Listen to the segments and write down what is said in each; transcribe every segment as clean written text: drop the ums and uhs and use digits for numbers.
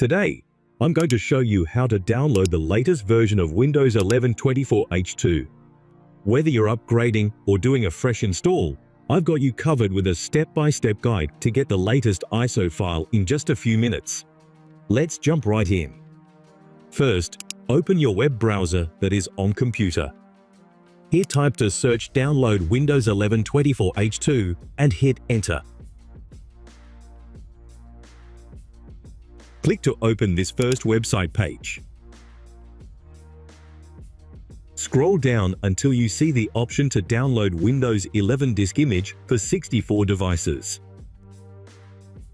Today, I'm going to show you how to download the latest version of Windows 11 24H2. Whether you're upgrading or doing a fresh install, I've got you covered with a step-by-step guide to get the latest ISO file in just a few minutes. Let's jump right in. First, open your web browser that is on computer. Here type to search download Windows 11 24H2 and hit enter. Click to open this first website page. Scroll down until you see the option to download Windows 11 disk image for 64 devices.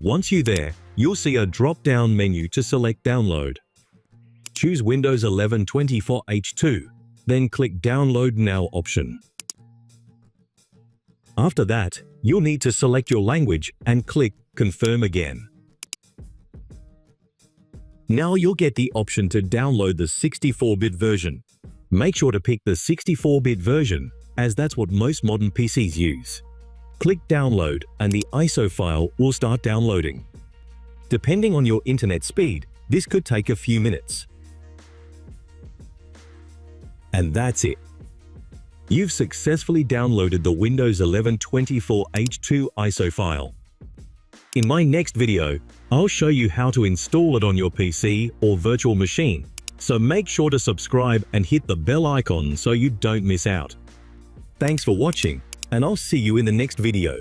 Once you're there, you'll see a drop-down menu to select Download. Choose Windows 11 24H2, then click Download Now option. After that, you'll need to select your language and click Confirm again. Now you'll get the option to download the 64-bit version. Make sure to pick the 64-bit version, as that's what most modern PCs use. Click Download and the ISO file will start downloading. Depending on your internet speed, this could take a few minutes. And that's it. You've successfully downloaded the Windows 11 24H2 ISO file. In my next video, I'll show you how to install it on your PC or virtual machine, so make sure to subscribe and hit the bell icon so you don't miss out. Thanks for watching, and I'll see you in the next video.